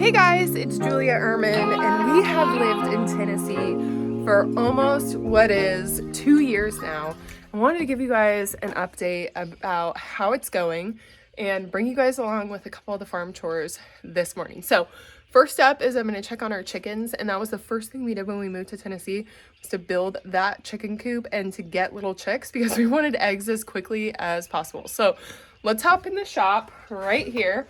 Hey guys, it's Julia Ehrman, and we have lived in Tennessee for almost 2 years now. I wanted to give you guys an update about how it's going and bring you guys along with a couple of the farm chores this morning. So first up is I'm going to check on our chickens, and that was the first thing we did when we moved to Tennessee, was to build that chicken coop and to get little chicks because we wanted eggs as quickly as possible. So let's hop in the shop right here,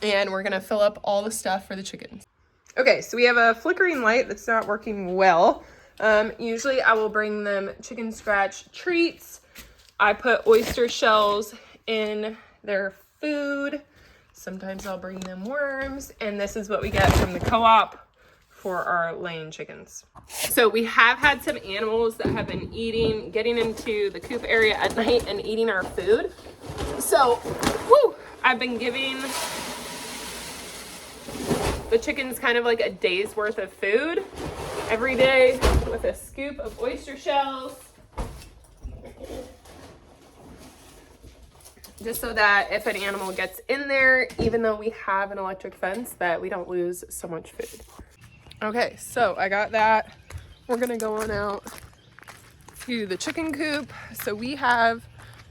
and we're gonna fill up all the stuff for the chickens. Okay, so we have a flickering light that's not working well. Usually I will bring them chicken scratch treats. I put oyster shells in their food. Sometimes I'll bring them worms, and this is what we get from the co-op for our laying chickens. So we have had some animals that have been getting into the coop area at night and eating our food. So, I've been giving the chickens kind of like a day's worth of food every day with a scoop of oyster shells. Just so that if an animal gets in there, even though we have an electric fence, that we don't lose so much food. Okay, so I got that. We're gonna go on out to the chicken coop. So we have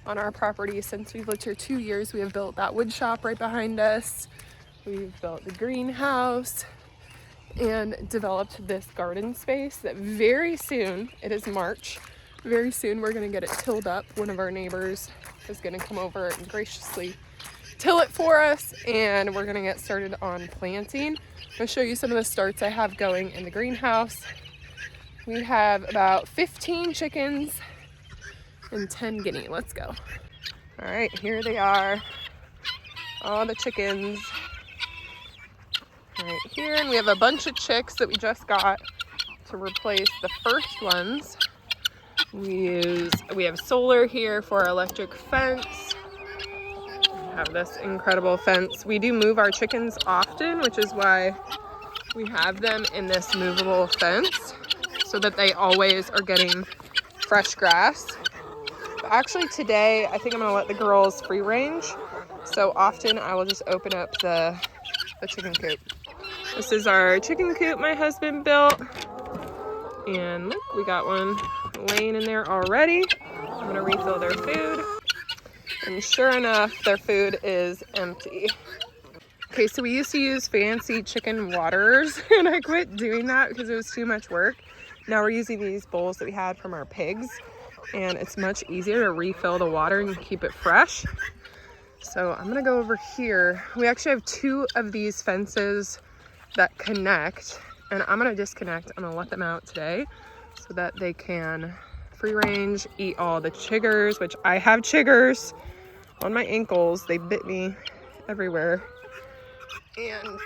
on our property, since we've lived here 2 years, we have built that wood shop right behind us. We've built the greenhouse and developed this garden space that very soon, it is March, very soon we're gonna get it tilled up. One of our neighbors is gonna come over and graciously till it for us, and we're gonna get started on planting. I'll show you some of the starts I have going in the greenhouse. We have about 15 chickens and 10 guinea. Let's go. All right, here they are, all the chickens right here, and we have a bunch of chicks that we just got to replace the first ones. We have solar here for our electric fence. We have this incredible fence. We do move our chickens often, which is why we have them in this movable fence, so that they always are getting fresh grass. But actually today, I think I'm gonna let the girls free range. So often I will just open up the chicken coop. This is our chicken coop my husband built. And look, we got one laying in there already. I'm gonna refill their food. And sure enough, their food is empty. Okay, so we used to use fancy chicken waterers, and I quit doing that because it was too much work. Now we're using these bowls that we had from our pigs, and it's much easier to refill the water and keep it fresh. So I'm gonna go over here. We actually have 2 of these fences that connect, and I'm gonna disconnect. I'm gonna let them out today so that they can free range, eat all the chiggers, which I have chiggers on my ankles. They bit me everywhere. And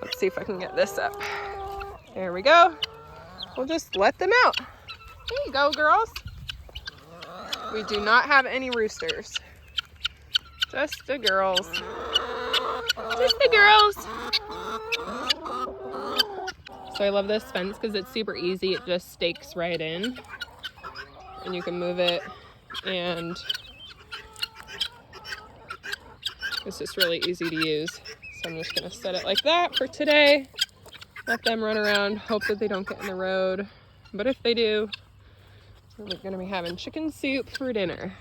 let's see if I can get this up. There we go. We'll just let them out. There you go, girls. We do not have any roosters. Just the girls. Just the girls. So I love this fence because it's super easy. It just stakes right in, and you can move it, and it's just really easy to use. So I'm just gonna set it like that for today. Let them run around, hope that they don't get in the road. But if they do, we're gonna be having chicken soup for dinner.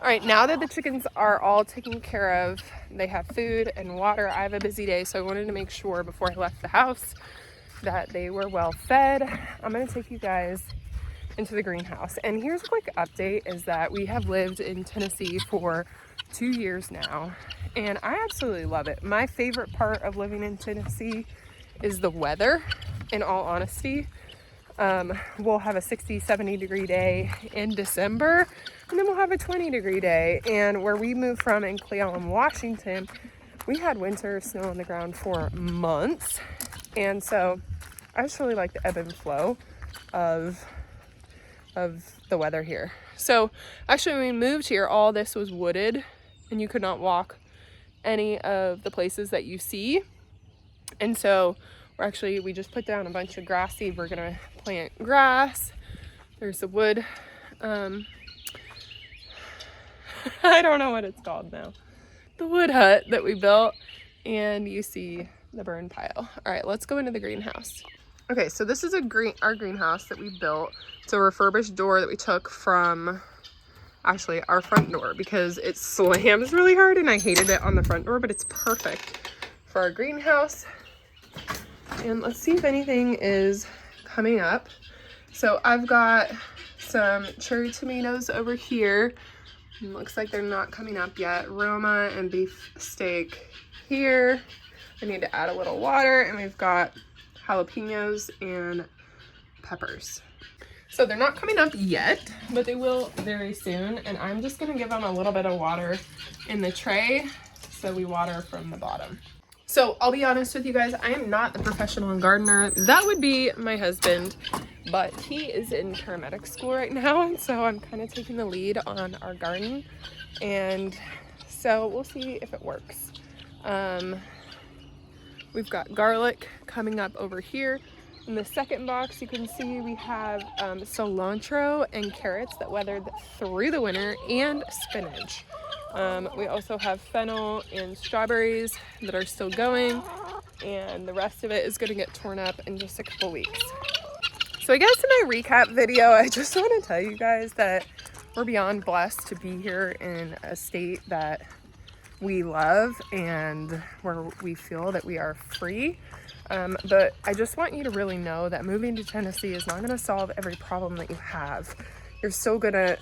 All right, now that the chickens are all taken care of, they have food and water. I have a busy day, so I wanted to make sure before I left the house that they were well fed. I'm gonna take you guys into the greenhouse. And here's a quick update, is that we have lived in Tennessee for 2 years now, and I absolutely love it. My favorite part of living in Tennessee is the weather, in all honesty. We'll have a 60-70 degree day in December, and then we'll have a 20-degree day. And where we moved from in Cleveland, Washington, we had winter snow on the ground for months. And so I just really like the ebb and flow of the weather here. So actually when we moved here, all this was wooded, and you could not walk any of the places that you see. And so we just put down a bunch of grass seed. We're gonna plant grass. There's the wood. I don't know what it's called now. The wood hut that we built. and you see the burn pile. All right, let's go into the greenhouse. Okay, so this is our greenhouse that we built. It's a refurbished door that we took from actually our front door because it slams really hard and I hated it on the front door, but it's perfect for our greenhouse. And let's see if anything is coming up. So I've got some cherry tomatoes over here. Looks like they're not coming up yet. Roma and beef steak here. I need to add a little water, and we've got jalapenos and peppers. So they're not coming up yet, but they will very soon. And I'm just gonna give them a little bit of water in the tray so we water from the bottom. So I'll be honest with you guys, I am not the professional gardener. That would be my husband, but he is in paramedic school right now, and so I'm kind of taking the lead on our garden, and so we'll see if it works. We've got garlic coming up over here. In the second box, you can see we have cilantro and carrots that weathered through the winter, and spinach. We also have fennel and strawberries that are still going, and the rest of it is going to get torn up in just a couple weeks. So I guess in my recap video, I just want to tell you guys that we're beyond blessed to be here in a state that we love and where we feel that we are free. But I just want you to really know that moving to Tennessee is not going to solve every problem that you have. You're still in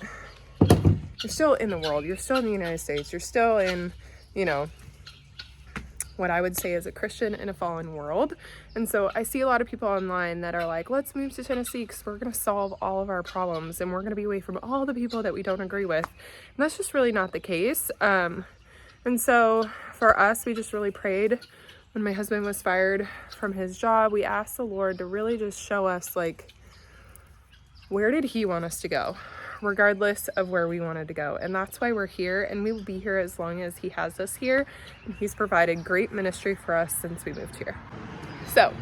the world. You're still in the United States. You're still in, you know, what I would say is a Christian in a fallen world. And so I see a lot of people online that are like, let's move to Tennessee because we're going to solve all of our problems and we're going to be away from all the people that we don't agree with. And that's just really not the case. And so for us, we just really prayed when my husband was fired from his job. We asked the Lord to really just show us, like, where did he want us to go, regardless of where we wanted to go. And that's why we're here, and we will be here as long as he has us here. And he's provided great ministry for us since we moved here. So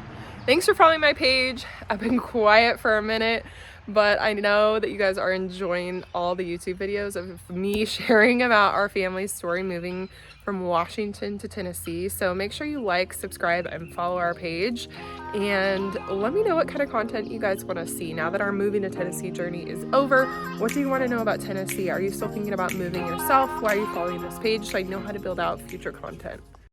thanks for following my page. I've been quiet for a minute, but I know that you guys are enjoying all the YouTube videos of me sharing about our family's story moving from Washington to Tennessee. So make sure you like, subscribe, and follow our page. And let me know what kind of content you guys want to see now that our moving to Tennessee journey is over. What do you want to know about Tennessee? Are you still thinking about moving yourself? Why are you following this page? So I know how to build out future content.